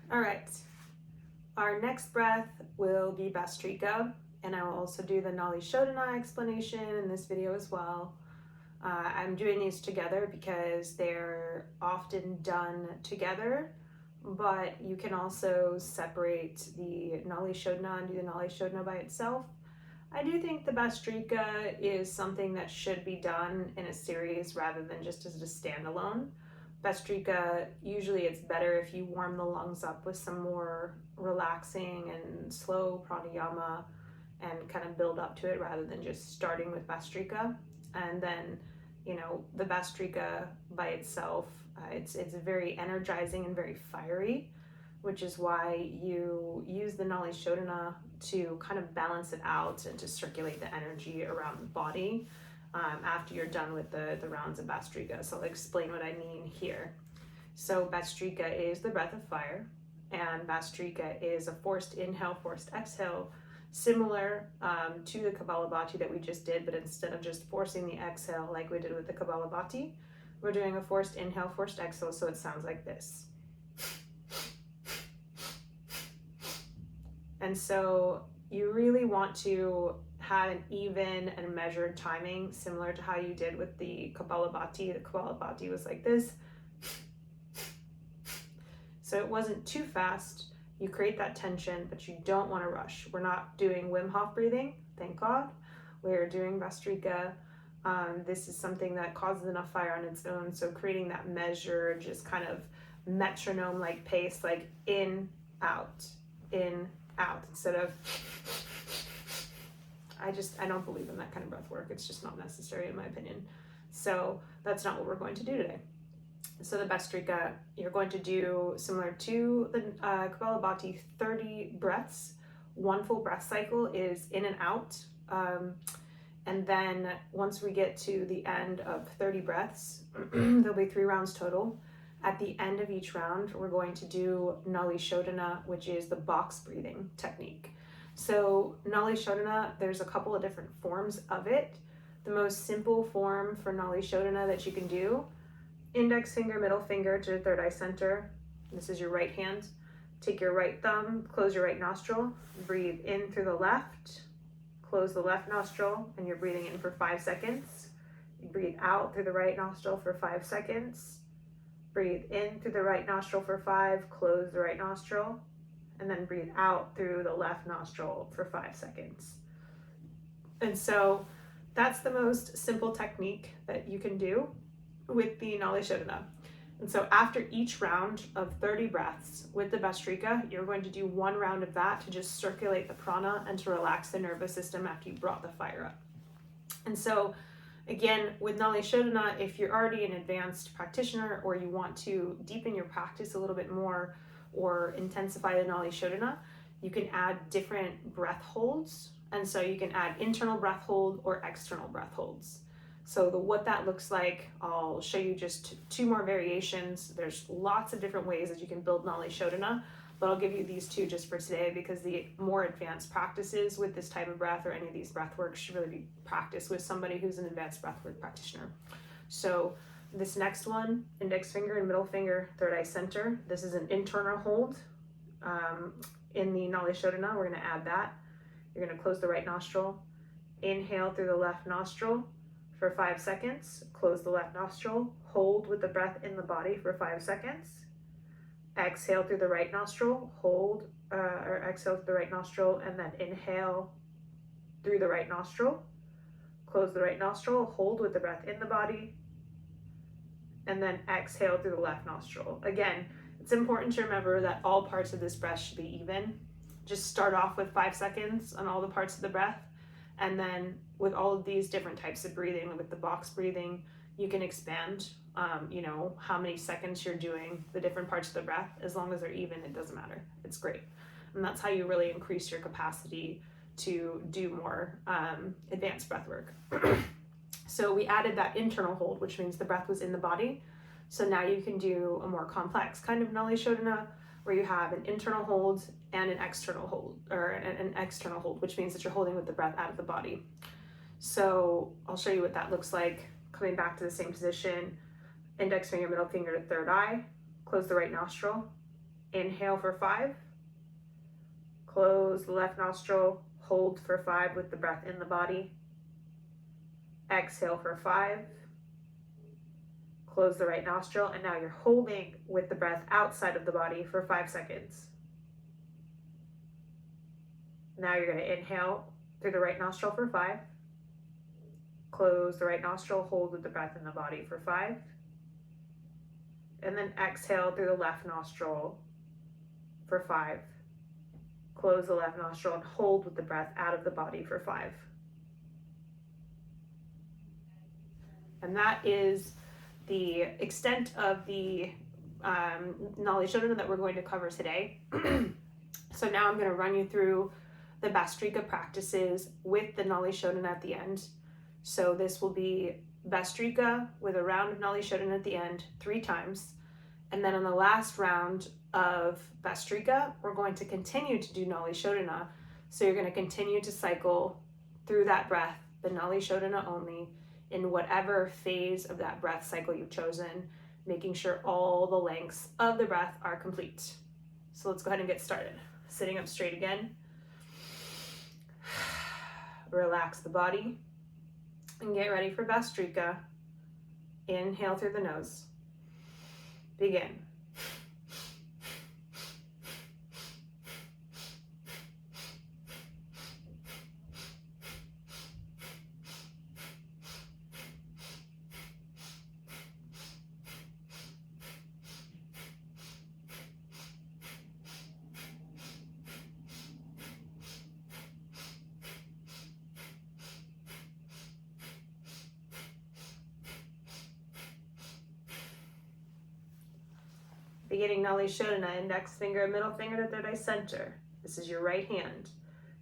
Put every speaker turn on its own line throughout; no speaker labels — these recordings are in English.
All right, our next breath will be Bastrika, and I will also do the Nadi Shodhana explanation in this video as well. I'm doing these together because they're often done together, but you can also separate the Nadi Shodhana and do the Nadi Shodhana by itself. I do think the Bastrika is something that should be done in a series rather than just as a standalone. Bastrika, usually it's better if you warm the lungs up with some more relaxing and slow pranayama and kind of build up to it rather than just starting with Bastrika. And then, the Bastrika by itself, it's very energizing and very fiery, which is why you use the Nadi Shodhana to kind of balance it out and to circulate the energy around the body after you're done with the rounds of Bastrika. So I'll explain what I mean here. So Bastrika is the breath of fire, and Bastrika is a forced inhale, forced exhale, similar to the Kapalabhati that we just did, but instead of just forcing the exhale like we did with the Kapalabhati, we're doing a forced inhale, forced exhale, so it sounds like this. And so you really want to have an even and measured timing, similar to how you did with the Kapalabhati. The Kapalabhati was like this. So it wasn't too fast. You create that tension, but you don't want to rush. We're not doing Wim Hof breathing, thank God. We're doing Bastrika. This is something that causes enough fire on its own. So creating that measured, just kind of metronome-like pace, like in, out, instead of, I don't believe in that kind of breath work. It's just not necessary in my opinion. So that's not what we're going to do today. So the Bastrika, you're going to do similar to the Kapalabhati, 30 breaths. One full breath cycle is in and out. And then once we get to the end of 30 breaths, there'll be 3 rounds total. At the end of each round, we're going to do Nadi Shodhana, which is the box breathing technique. So Nadi Shodhana, there's a couple of different forms of it. The most simple form for Nadi Shodhana that you can do, index finger, middle finger to the third eye center. This is your right hand. Take your right thumb, close your right nostril, breathe in through the left, close the left nostril, and you're breathing in for 5 seconds. You breathe out through the right nostril for 5 seconds. Breathe in through the right nostril for 5, close the right nostril, and then breathe out through the left nostril for 5 seconds. And so that's the most simple technique that you can do with the Nadi Shodhana. And so after each round of 30 breaths with the Bastrika, you're going to do 1 round of that to just circulate the prana and to relax the nervous system after you brought the fire up. And so again, with Nadi Shodhana, if you're already an advanced practitioner or you want to deepen your practice a little bit more or intensify the Nadi Shodhana, you can add different breath holds. And so you can add internal breath hold or external breath holds. So what that looks like, I'll show you just 2 more variations. There's lots of different ways that you can build Nadi Shodhana, but I'll give you these 2 just for today because the more advanced practices with this type of breath or any of these breath works should really be practiced with somebody who's an advanced breathwork practitioner. So this next one, index finger and middle finger, third eye center. This is an internal hold. In the Nadi Shodhana, we're going to add that. You're going to close the right nostril, inhale through the left nostril for 5 seconds, close the left nostril, hold with the breath in the body for 5 seconds. Exhale through the right nostril, hold, or exhale through the right nostril, and then inhale through the right nostril. Close the right nostril, hold with the breath in the body, and then exhale through the left nostril. Again, it's important to remember that all parts of this breath should be even. Just start off with 5 seconds on all the parts of the breath, and then with all of these different types of breathing, with the box breathing, you can expand, how many seconds you're doing the different parts of the breath. As long as they're even, it doesn't matter. It's great. And that's how you really increase your capacity to do more advanced breath work. So we added that internal hold, which means the breath was in the body. So now you can do a more complex kind of Nadi Shodhana where you have an internal hold and an external hold, or an external hold, which means that you're holding with the breath out of the body. So I'll show you what that looks like. Coming back to the same position, index finger, middle finger to third eye, close the right nostril, Inhale for 5. Close the left nostril. Hold for 5 with the breath in the body. Exhale for 5. Close the right nostril, and now you're holding with the breath outside of the body for 5 seconds. Now you're going to inhale through the right nostril for 5. Close the right nostril, hold with the breath in the body for 5. And then exhale through the left nostril for 5. Close the left nostril and hold with the breath out of the body for 5. And that is the extent of the Nadi Shodhana that we're going to cover today. So now I'm going to run you through the Bastrika practices with the Nadi Shodhana at the end. So this will be Bastrika with a round of Nadi Shodhana at the end 3 times. And then on the last round of Bastrika, we're going to continue to do Nadi Shodhana. So you're going to continue to cycle through that breath, the Nadi Shodhana only, in whatever phase of that breath cycle you've chosen, making sure all the lengths of the breath are complete. So let's go ahead and get started. Sitting up straight again. Relax the body and get ready for Bastrika. Inhale through the nose. Begin. Beginning Nadi Shodhana, index finger, middle finger to third eye center. This is your right hand.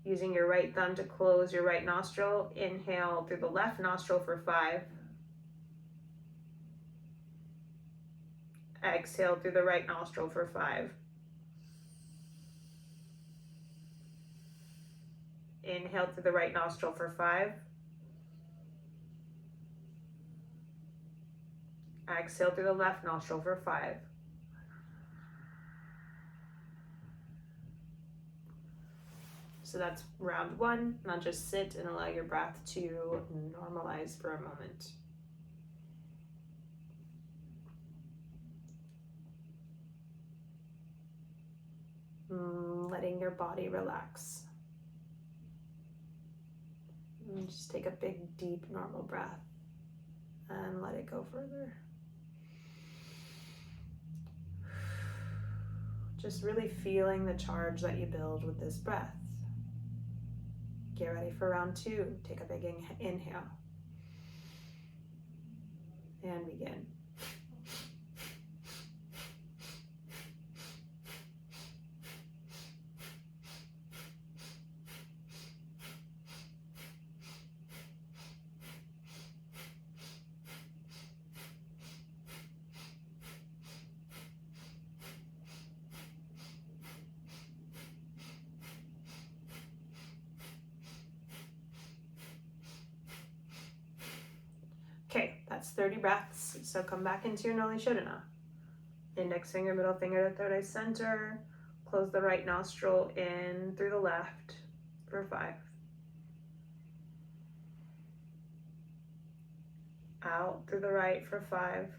Using your right thumb to close your right nostril. Inhale through the left nostril for 5. Exhale through the right nostril for 5. Inhale through the right nostril for 5. Exhale through the left nostril for 5. So that's round 1. Now just sit and allow your breath to normalize for a moment. Letting your body relax. And just take a big, deep, normal breath and let it go further. Just really feeling the charge that you build with this breath. Get ready for round 2. Take a big inhale. And begin. Okay, that's 30 breaths. So come back into your Nadi Shodhana. Index finger, middle finger to third eye center. Close the right nostril in through the left for 5. Out through the right for 5.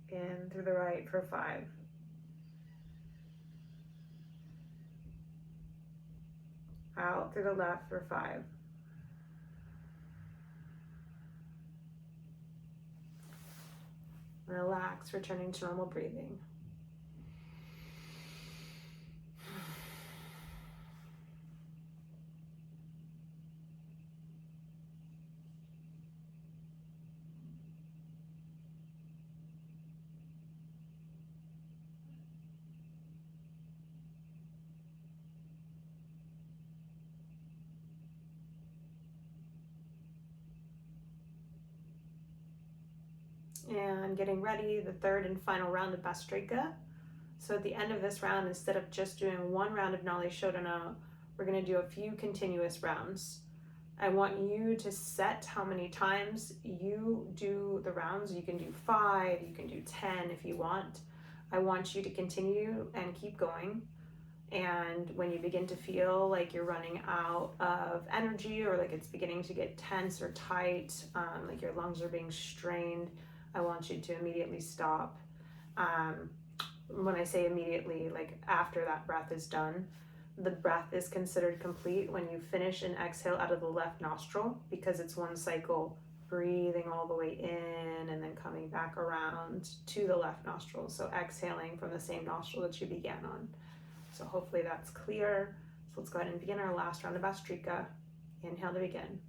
In through the right for 5. Out through the left for 5. Relax, returning to normal breathing. And getting ready, the third and final round of Bastrika. So at the end of this round, instead of just doing 1 round of Nadi Shodhana, we're going to do a few continuous rounds. I want you to set how many times you do do the rounds. You can do 5, you can do 10 if you want. I want you to continue and keep going. And when you begin to feel like you're running out of energy, or like it's beginning to get tense or tight, like your lungs are being strained, I want you to immediately stop. When I say immediately, like after that breath is done. The breath is considered complete when you finish and exhale out of the left nostril, because it's one cycle, breathing all the way in and then coming back around to the left nostril. So exhaling from the same nostril that you began on. So hopefully that's clear. So let's go ahead and begin our last round of Bastrika. Inhale to begin.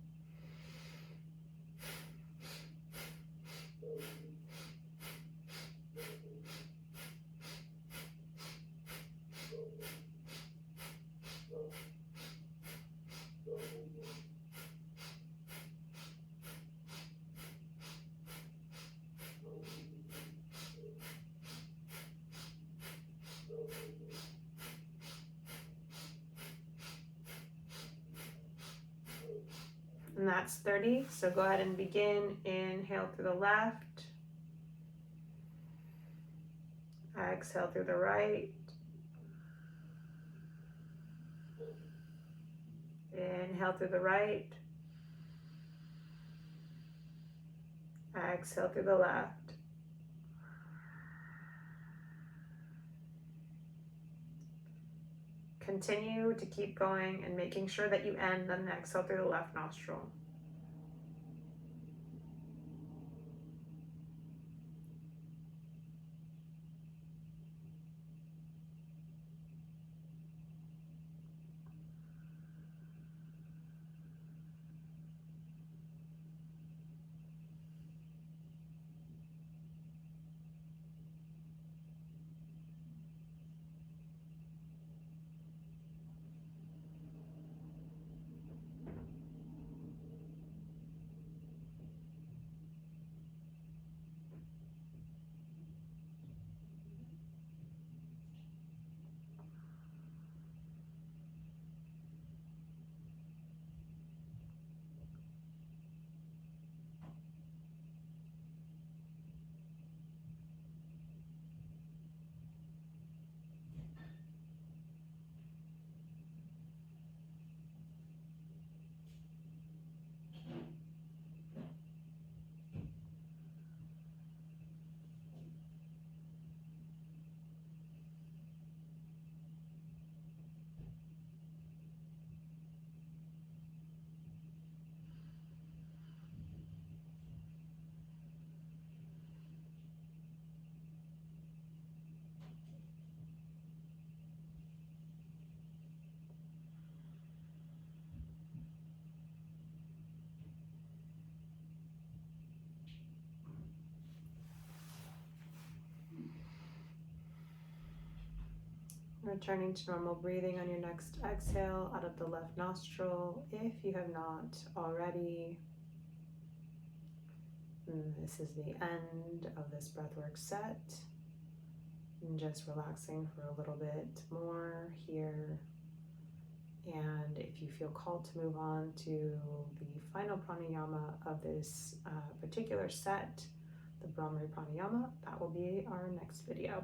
And that's 30. So go ahead and begin. Inhale through the left. Exhale through the right. Inhale through the right. Exhale through the left. Continue to keep going and making sure that you end on an exhale through the left nostril. Returning to normal breathing on your next exhale out of the left nostril, if you have not already. And this is the end of this breathwork set. And just relaxing for a little bit more here. And if you feel called to move on to the final pranayama of this particular set, the Brahmari pranayama, that will be our next video.